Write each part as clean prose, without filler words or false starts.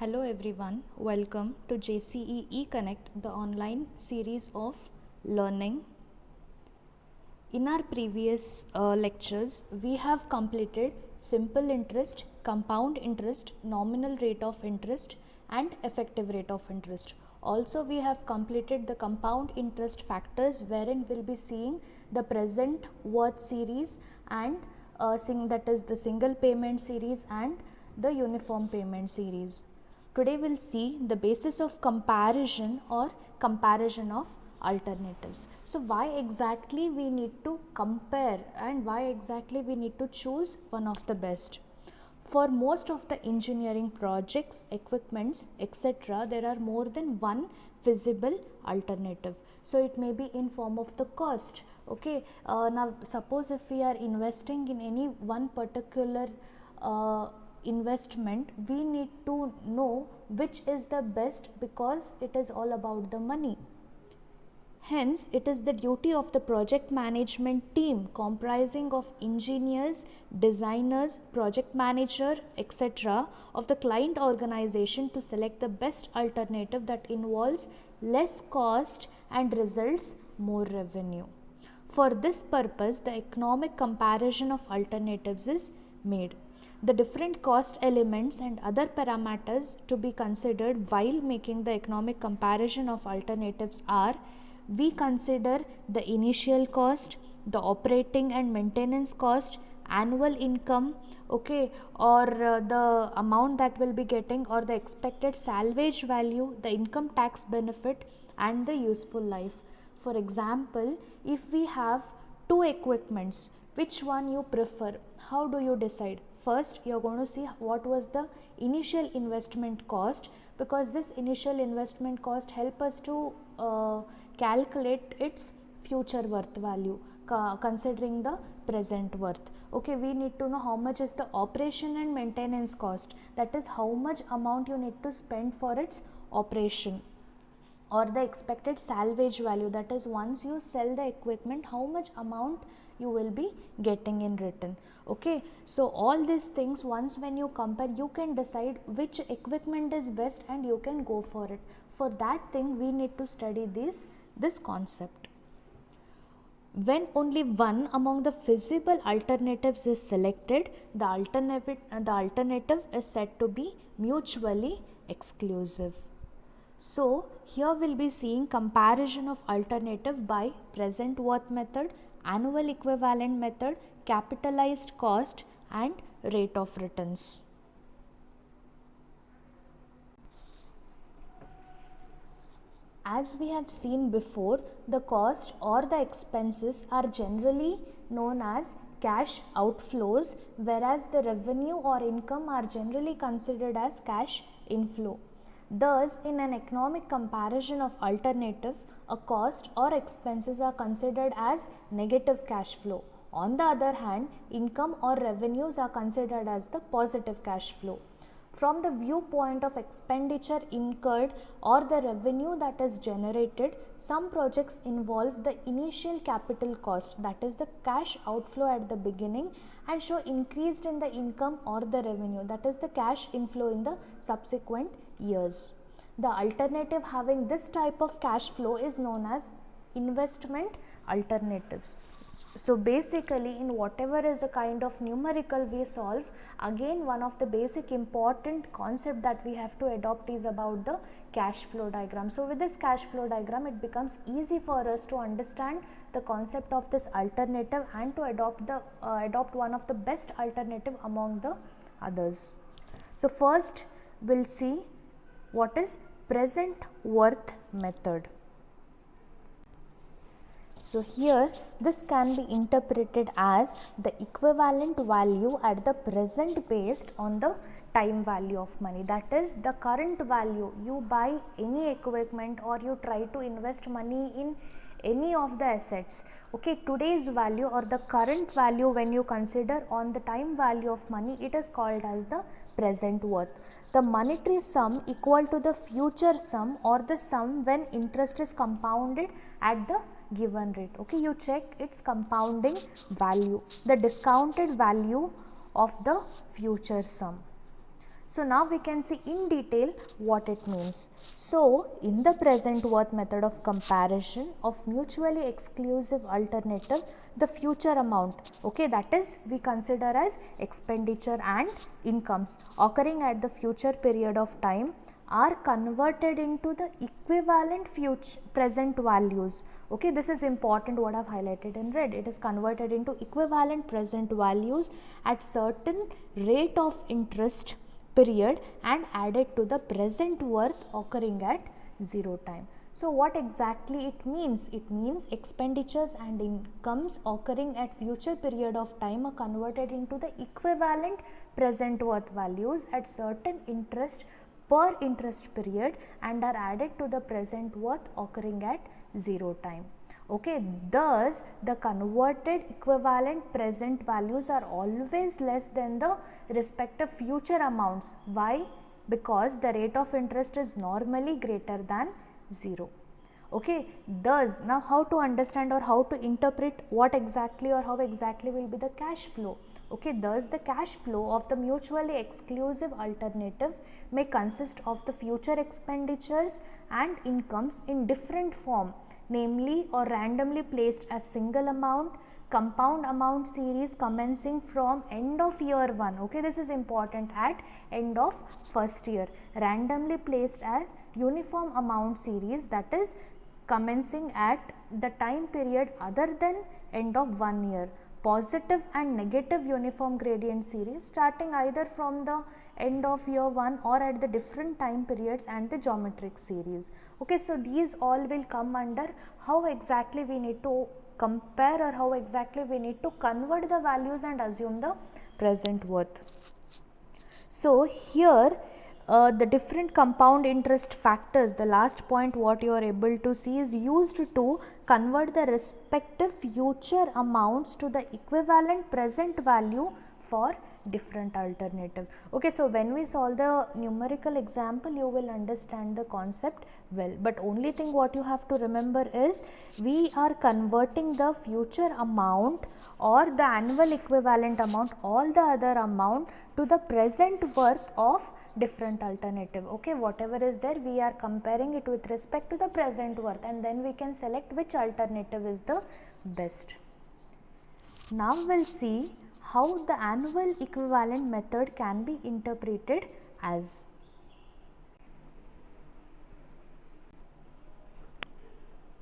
Hello everyone, welcome to JCE eConnect, the online series of learning. In our previous lectures, we have completed simple interest, compound interest, nominal rate of interest and effective rate of interest. Also, we have completed the compound interest factors, wherein we'll be seeing the present worth series and that is the single payment series and the uniform payment series. Today we'll see the basis of comparison or comparison of alternatives. So why exactly we need to compare and why exactly we need to choose one of the best? For most of the engineering projects, equipments, etc., there are more than one feasible alternative. So it may be in form of the cost. Okay, now suppose if we are investing in any one particular investment, we need to know which is the best because it is all about the money. Hence, it is the duty of the project management team comprising of engineers, designers, project manager, etc. of the client organization to select the best alternative that involves less cost and results more revenue. For this purpose, the economic comparison of alternatives is made. The different cost elements and other parameters to be considered while making the economic comparison of alternatives are: we consider the initial cost, the operating and maintenance cost, annual income, okay, or the amount that will be getting, or the expected salvage value, the income tax benefit and the useful life. For example, if we have two equipments, which one you prefer? How do you decide? First, you are going to see what was the initial investment cost, because this initial investment cost help us to calculate its future worth value considering the present worth. Okay, we need to know how much is the operation and maintenance cost, that is how much amount you need to spend for its operation, or the expected salvage value, that is once you sell the equipment how much amount you will be getting in return. Okay, so all these things, once when you compare, you can decide which equipment is best and you can go for it. For that thing we need to study this concept. When only one among the feasible alternatives is selected, the alternative is said to be mutually exclusive. So here we'll be seeing comparison of alternative by present worth method, annual equivalent method, capitalized cost and rate of returns. As we have seen before, the cost or the expenses are generally known as cash outflows, whereas the revenue or income are generally considered as cash inflow. Thus, in an economic comparison of alternative, a cost or expenses are considered as negative cash flow. On the other hand, income or revenues are considered as the positive cash flow. From the viewpoint of expenditure incurred or the revenue that is generated, some projects involve the initial capital cost, that is the cash outflow at the beginning, and show increased in the income or the revenue, that is the cash inflow in the subsequent years. The alternative having this type of cash flow is known as investment alternatives. So basically, in whatever is a kind of numerical we solve, again one of the basic important concept that we have to adopt is about the cash flow diagram. So with this cash flow diagram, it becomes easy for us to understand the concept of this alternative and to adopt one of the best alternative among the others. So first we'll see what is present worth method. So here this can be interpreted as the equivalent value at the present based on the time value of money, that is the current value. You buy any equipment or you try to invest money in any of the assets, okay, today's value or the current value when you consider on the time value of money, it is called as the present worth. The monetary sum equal to the future sum or the sum when interest is compounded at the given rate. Okay, you check its compounding value, the discounted value of the future sum. So now we can see in detail what it means. So in the present worth method of comparison of mutually exclusive alternative, the future amount, okay, that is we consider as expenditure and incomes occurring at the future period of time are converted into the equivalent future present values. Okay, this is important what I've highlighted in red. It is converted into equivalent present values at certain rate of interest period and added to the present worth occurring at 0 time. So what exactly it means? It means expenditures and incomes occurring at future period of time are converted into the equivalent present worth values at certain interest per interest period and are added to the present worth occurring at 0 time. Okay, thus the converted equivalent present values are always less than the respective future amounts. Why? Because the rate of interest is normally greater than 0. Okay, thus now how to understand or how to interpret what exactly or how exactly will be the cash flow. Okay, thus the cash flow of the mutually exclusive alternative may consist of the future expenditures and incomes in different form, namely or randomly placed as single amount, compound amount series commencing from end of year 1. Okay, this is important, at end of first year, randomly placed as uniform amount series, that is commencing at the time period other than end of 1 year, positive and negative uniform gradient series starting either from the end of year 1 or at the different time periods, and the geometric series. Okay, so these all will come under how exactly we need to compare or how exactly we need to convert the values and assume the present worth. So here the different compound interest factors, the last point what you are able to see, is used to convert the respective future amounts to the equivalent present value for different alternative. Okay, so when we solve the numerical example you will understand the concept well, but only thing what you have to remember is we are converting the future amount or the annual equivalent amount, all the other amount, to the present worth of different alternative. Okay, whatever is there we are comparing it with respect to the present worth, and then we can select which alternative is the best. Now we'll see how the annual equivalent method can be interpreted as.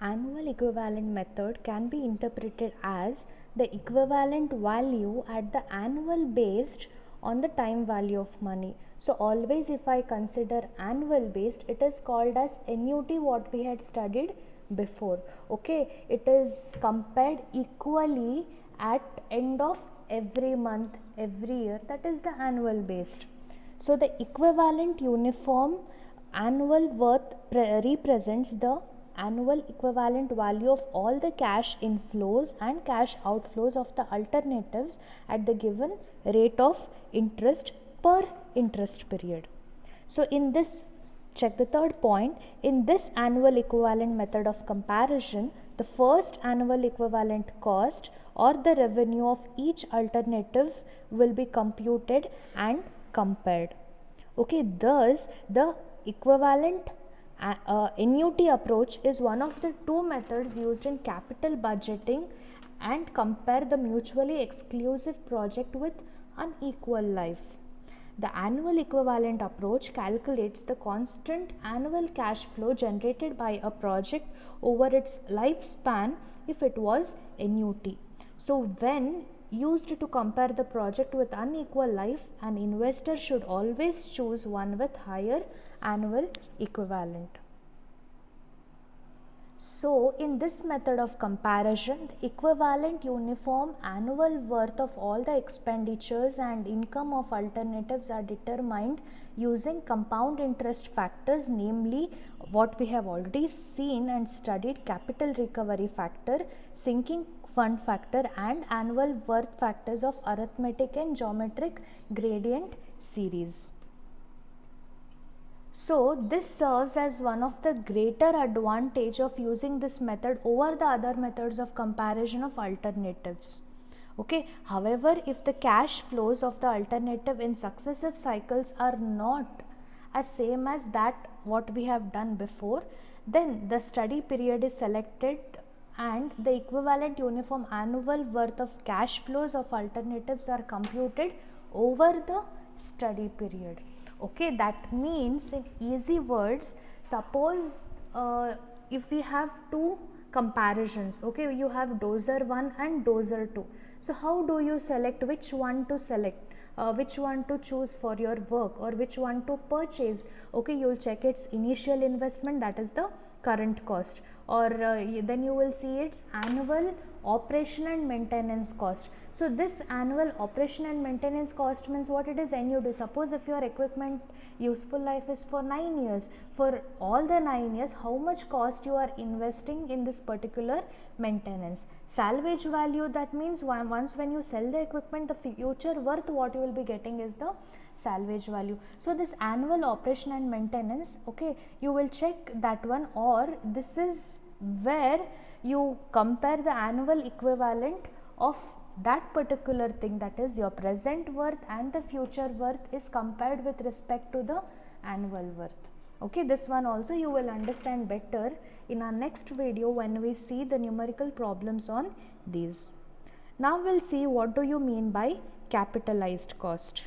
Annual equivalent method can be interpreted as the equivalent value at the annual based on the time value of money. So always if I consider annual based, it is called as annuity, what we had studied before. Okay, it is compared equally at end of every month, every year, that is the annual based. So the equivalent uniform annual worth represents the annual equivalent value of all the cash inflows and cash outflows of the alternatives at the given rate of interest per interest period. So in this, check the third point, in this annual equivalent method of comparison, the first annual equivalent cost or the revenue of each alternative will be computed and compared. Okay, thus the equivalent annuity approach is one of the two methods used in capital budgeting and compare the mutually exclusive project with unequal life. The annual equivalent approach calculates the constant annual cash flow generated by a project over its lifespan if it was annuity. So when used to compare the project with unequal life, an investor should always choose one with higher annual equivalent. So in this method of comparison, the equivalent uniform annual worth of all the expenditures and income of alternatives are determined using compound interest factors, namely what we have already seen and studied: capital recovery factor, sinking fund factor, and annual worth factors of arithmetic and geometric gradient series. So this serves as one of the greater advantage of using this method over the other methods of comparison of alternatives. Okay, however, if the cash flows of the alternative in successive cycles are not as same as that what we have done before, then the study period is selected and the equivalent uniform annual worth of cash flows of alternatives are computed over the study period. Okay, that means in easy words, suppose if we have two comparisons, okay, you have doser 1 and doser 2. So how do you select which one to select? Which one to choose for your work, or which one to purchase? Okay, you will check its initial investment, that is the current cost, or then you will see its annual operation and maintenance cost. So this annual operation and maintenance cost means what it is, NUD. Suppose if your equipment useful life is for 9 years, for all the 9 years how much cost you are investing in this particular maintenance. Salvage value, that means once when you sell the equipment, the future worth what you will be getting is the salvage value. So this annual operation and maintenance, okay, you will check that one, or this is where you compare the annual equivalent of that particular thing, that is your present worth and the future worth is compared with respect to the annual worth. Okay, this one also you will understand better in our next video when we see the numerical problems on these. Now we'll see what do you mean by capitalized cost.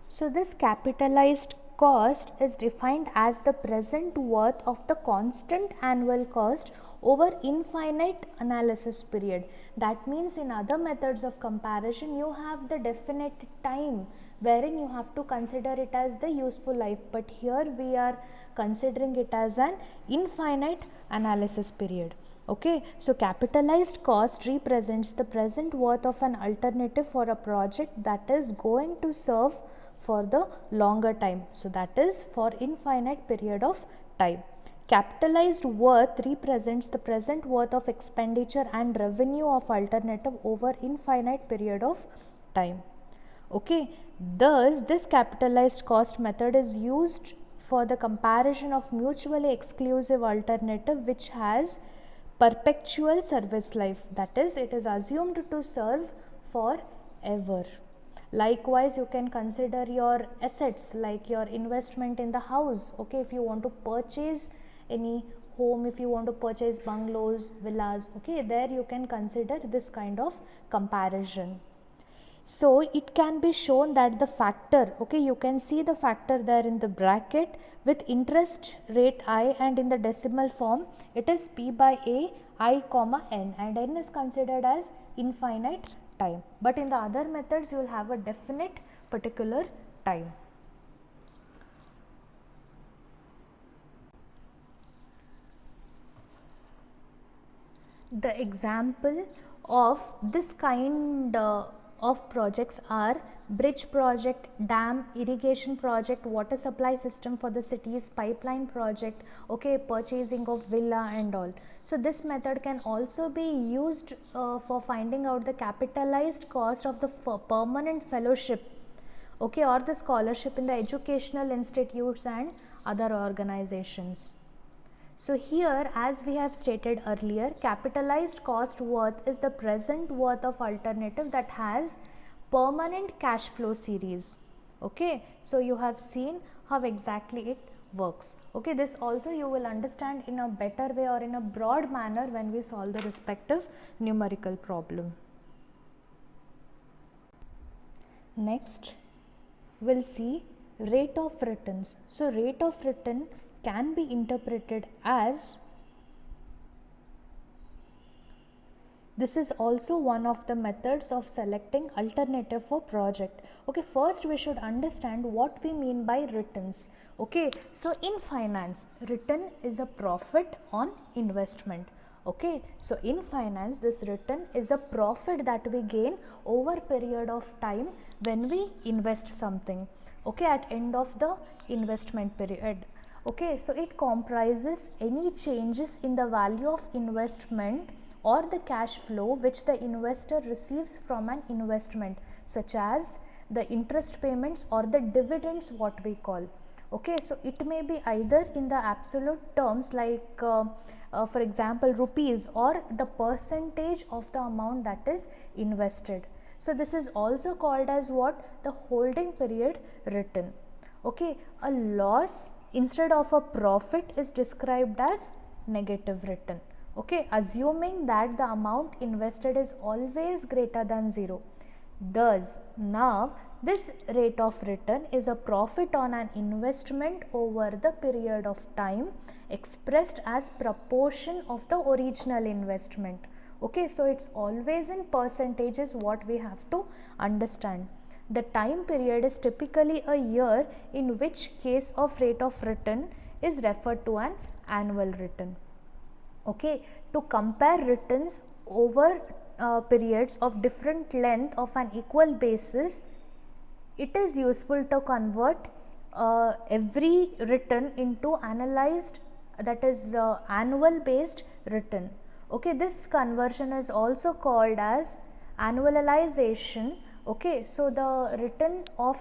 So this capitalized cost is defined as the present worth of the constant annual cost over infinite analysis period. That means in other methods of comparison you have the definite time wherein you have to consider it as the useful life, but here we are considering it as an infinite analysis period. Okay, so capitalized cost represents the present worth of an alternative for a project that is going to serve for the longer time, so that is for infinite period of time. Capitalized worth represents the present worth of expenditure and revenue of alternative over infinite period of time. Okay, thus this capitalized cost method is used for the comparison of mutually exclusive alternative which has perpetual service life, that is it is assumed to serve forever. Likewise, you can consider your assets like your investment in the house. Okay, if you want to purchase any home, if you want to purchase bungalows, villas, okay, there you can consider this kind of comparison. So it can be shown that the factor, okay, you can see the factor there in the bracket with interest rate I, and in the decimal form it is P by A I comma N, and N is considered as infinite time, but in the other methods you will have a definite particular time. The example of this kind of projects are bridge project, dam, irrigation project, water supply system for the cities, pipeline project, okay, purchasing of villa and all. So this method can also be used for finding out the capitalized cost of the permanent fellowship, okay, or the scholarship in the educational institutes and other organizations. So here, as we have stated earlier, capitalized cost worth is the present worth of alternative that has permanent cash flow series. Okay, so you have seen how exactly it works. Okay, this also you will understand in a better way or in a broad manner when we solve the respective numerical problem. Next, we'll see rate of returns. So rate of return can be interpreted as, this is also one of the methods of selecting alternative for project. Okay, first we should understand what we mean by returns. Okay, so in finance, return is a profit on investment. Okay, so in finance this return is a profit that we gain over period of time when we invest something, okay, at end of the investment period. Okay, so it comprises any changes in the value of investment or the cash flow which the investor receives from an investment, such as the interest payments or the dividends what we call. Okay, so it may be either in the absolute terms like for example rupees, or the percentage of the amount that is invested. So this is also called as what? The holding period return. Okay, a loss instead of a profit is described as negative return. Okay, assuming that the amount invested is always greater than 0. Thus, now this rate of return is a profit on an investment over the period of time expressed as proportion of the original investment. Okay, so it's always in percentages what we have to understand. The time period is typically a year, in which case of rate of return is referred to an annual return. Okay, to compare returns over periods of different length of an equal basis, it is useful to convert every return into analyzed, that is annual based return. Okay, this conversion is also called as annualization. Okay, so the return of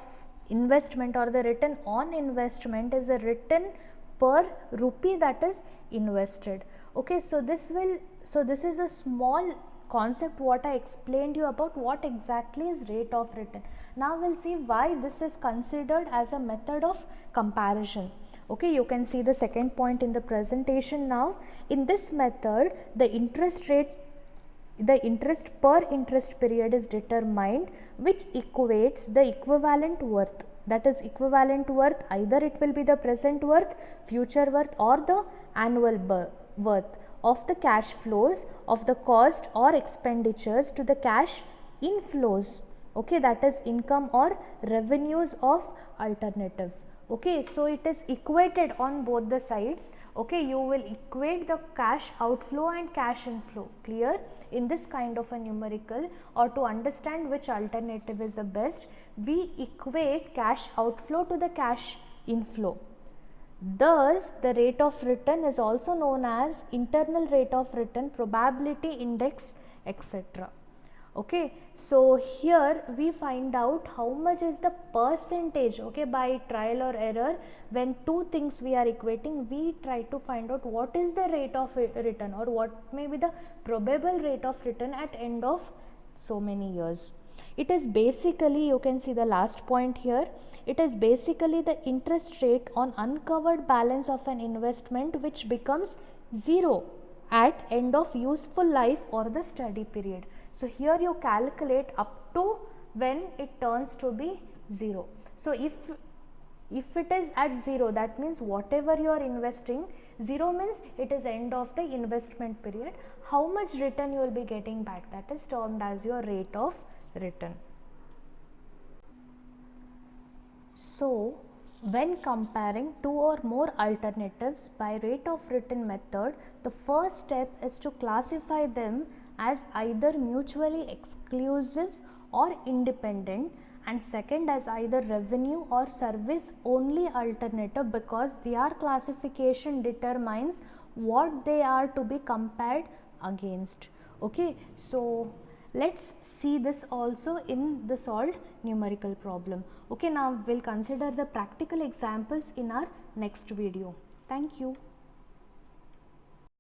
investment or the return on investment is a return per rupee that is invested. Okay, so this is a small concept what I explained you about what exactly is rate of return. Now we'll see why this is considered as a method of comparison. Okay, you can see the second point in the presentation now. In this method, the interest per interest period is determined, which equates the equivalent worth. That is equivalent worth, either it will be the present worth, future worth, or the annual worth of the cash flows of the cost or expenditures to the cash inflows. Okay, that is income or revenues of alternative. Okay, so it is equated on both the sides. Okay, you will equate the cash outflow and cash inflow. Clear? In this kind of a numerical, or to understand which alternative is the best, we equate cash outflow to the cash inflow. Thus, the rate of return is also known as internal rate of return, probability index, etc. Okay, so here we find out how much is the percentage. Okay, by trial or error, when two things we are equating, we try to find out what is the rate of return, or what may be the probable rate of return at end of so many years. It is basically, you can see the last point here, it is basically the interest rate on uncovered balance of an investment which becomes 0 at end of useful life or the study period. So here you calculate up to when it turns to be 0. So if it is at 0, that means whatever you are investing, 0 means it is end of the investment period. How much return you will be getting back, that is termed as your rate of return. So when comparing two or more alternatives by rate of return method, the first step is to classify them as either mutually exclusive or independent, and second as either revenue or service only alternative, because their classification determines what they are to be compared against. Okay, so let's see this also in the solved numerical problem. Okay, now we'll consider the practical examples in our next video. Thank you.